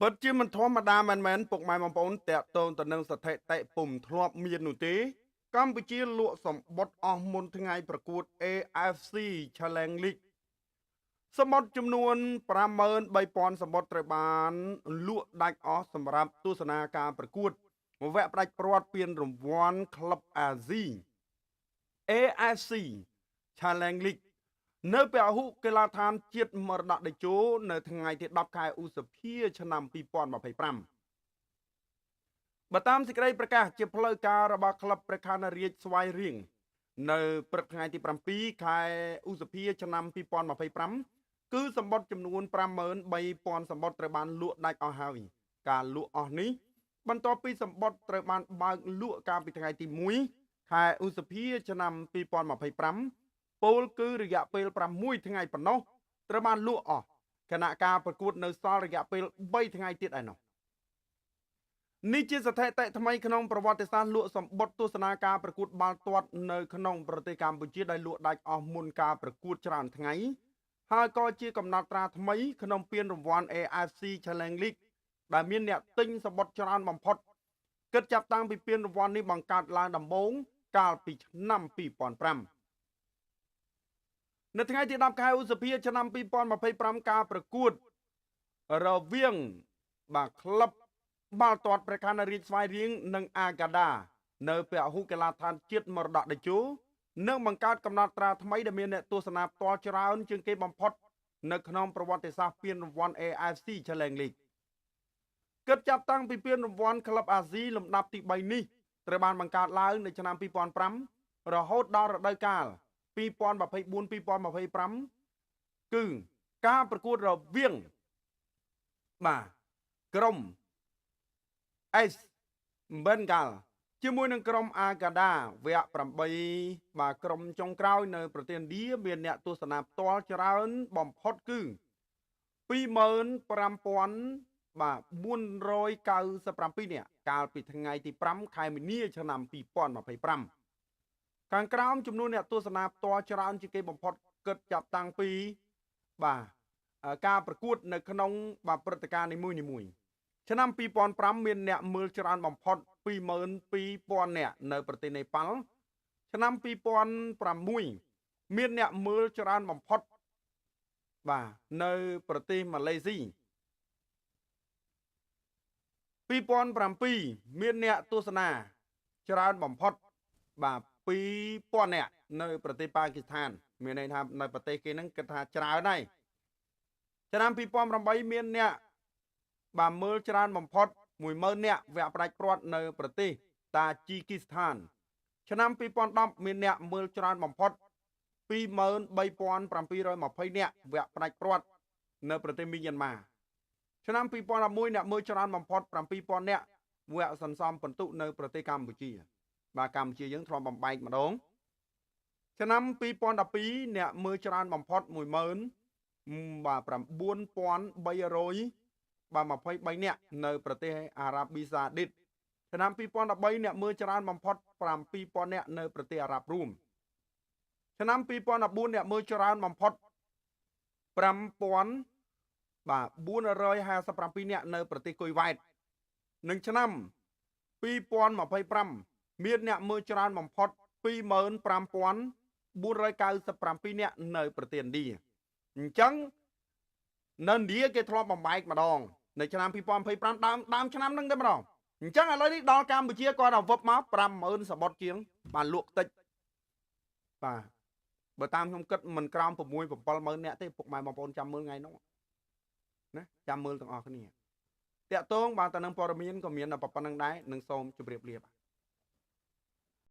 ពិតជាមិនធម្មតាមែនពុកម៉ែបងប្អូនតាក់ទងទៅនឹងស្ថិតិពុំធ្លាប់មាននោះទេកម្ពុជាលក់សម្បត្តិអស់មុនថ្ងៃប្រកួត AFC Challenge League សម្បត្តិចំនួន53,000សម្បត្តិត្រូវបានលក់ដាច់អស់សម្រាប់ទស្សនាការប្រកួតវគ្គផ្ដាច់ព្រាត់ពានរង្វាន់ក្លឹបអាស៊ី AFC Challenge League នៅពហុកីឡដ្ឋានជាតិមរតកតេជោនៅថ្ងៃទី10ខែឧសភាឆ្នាំ2025បើតាមសេចក្តីប្រកាសជាផ្លូវការរបស់ក្លឹបព្រះខ័នរាជស្វាយរៀងនៅព្រឹកថ្ងៃទី7ខែឧសភាឆ្នាំ2025គឺសម្បត្តិចំនួន53,000សម្បត្តិត្រូវបានលក់ដាច់អស់ហើយការលក់អស់នេះបន្ទាប់ពីសម្បត្តិត្រូវបានបើកលក់កាលពីថ្ងៃទី1ខែឧសភាឆ្នាំ2025ពលគឺរយៈពេល6ថ្ងៃប៉ុណ្ណោះត្រូវបានលក់អស់គណៈការប្រកួតនៅសល់រយៈពេល3ថ្ងៃទៀតឯណោះនេះជាស្ថិតិថ្មីក្នុងប្រវត្តិសាស្ត្រលក់សម្បត្តិទស្សនាការប្រកួតបាល់ទាត់នៅក្នុងប្រទេសកម្ពុជាដែលលក់ដាច់អស់មុនការប្រកួតច្រើនថ្ងៃហើយក៏ជាកំណត់ត្រាថ្មីក្នុងពានរង្វាន់ AFC Challenge League ដែលមានអ្នកទិញសម្បត្តិច្រើនបំផុតគិតចាប់តាំងពីពានរង្វាន់នេះបង្កើតឡើងដំបូងកាលពីឆ្នាំ2005នៅថ្ងៃទី10ខែឧសភាឆ្នាំ2025ការប្រកួតរវាងក្លឹបបាល់ទាត់ព្រះខ័នរាជស្វាយរៀងនិងអាកាដានៅពហុកីឡដ្ឋានជាតិមរតកតេជោនឹងបង្កើតកំណត់ត្រាថ្មីដែលមានអ្នកទស្សនាផ្ទាល់ច្រើនជាងគេបំផុតនៅក្នុងប្រវត្តិសាស្ត្រពានរង្វាន់ AFC Challenge League គិតចាប់តាំងពីពានរង្វាន់ក្លឹបអាស៊ីលំដាប់ទី3នេះត្រូវបានបង្កើតឡើងនៅឆ្នាំ2005រហូតដល់រដូវកាល2024-2025គឺការប្រកួតរវាងក្រុម S Bengal ជាមួយនឹងក្រុមអាកាដាវគ្គ8ក្រុមចុងក្រោយនៅប្រទេសឥណ្ឌាមានអ្នកទស្សនាផ្ទាល់ច្រើនបំផុតគឺ25,497នាក់កាលពីថ្ងៃទី5ខែមីនាឆ្នាំ2025ខាងក្រោមចំនួនអ្នកទស្សនាផ្ទាល់ច្រើនជាងគេបំផុតគិតចាប់តាំងពីការប្រកួតនៅក្នុងព្រឹត្តិការណ៍នីមួយៗឆ្នាំ2005មានអ្នកមើលច្រើនបំផុត22,000នាក់នៅប្រទេសនេប៉ាល់ឆ្នាំ2006មានអ្នកមើលច្រើនបំផុតនៅប្រទេសម៉ាឡេស៊ី2007មានអ្នកទស្សនាច្រើនបំផុត2,000នាក់នៅប្រទេសប៉ាគីស្ថានមានន័យថានៅប្រទេសគេហ្នឹងគិតថាច្រើនហើយឆ្នាំ2008មានអ្នកមើលច្រើនបំផុត10,000នាក់វគ្គផ្ដាច់ព្រាត់នៅប្រទេសតាជីគីស្ថានឆ្នាំ2010មានអ្នកមើលច្រើនបំផុត23,720នាក់វគ្គផ្ដាច់ព្រាត់នៅប្រទេសមីយ៉ាន់ម៉ាឆ្នាំ2011អ្នកមើលច្រើនបំផុត7,000នាក់វគ្គសន្សំពិន្ទុនៅប្រទេសកម្ពុជាកម្ពុជាយើងធ្លាប់បំបែកម្ដងឆ្នាំ2012អ្នកមើលច្រើនបំផុត19,323នាក់នៅប្រទេសអារ៉ាប៊ីសាអូឌីតឆ្នាំ2013អ្នកមើលច្រើនបំផុត7,000នាក់នៅប្រទេសអារ៉ាប់រួមឆ្នាំ2014អ្នកមើលច្រើនបំផុត5,457នាក់នៅប្រទេសគុយវ៉ែតនិងឆ្នាំ2025មានអ្នកមើលច្រើនបំផុត25,497នាក់នៅប្រទេសឥណ្ឌាអញ្ចឹងនៅឥណ្ឌាគេធ្លាប់បំបែកម្ដងនៅឆ្នាំ2025ដើមឆ្នាំហ្នឹងតែម្ដងអញ្ចឹងឥឡូវនេះដល់កម្ពុជាគាត់ទៅវឹបមក50,000សបុតជាងបានលក់តិចបើតាមខ្ញុំគិតមិនក្រោម6-7,000នាក់ទេពុកម៉ែបងប្អូនចាំមើលថ្ងៃនោះណាចាំមើលទាំងអស់គ្នាតាក់ទងទៅនឹងព័ត៌មានក៏មានប៉ុណ្្នឹងដែរនឹងសូមជម្រាបលា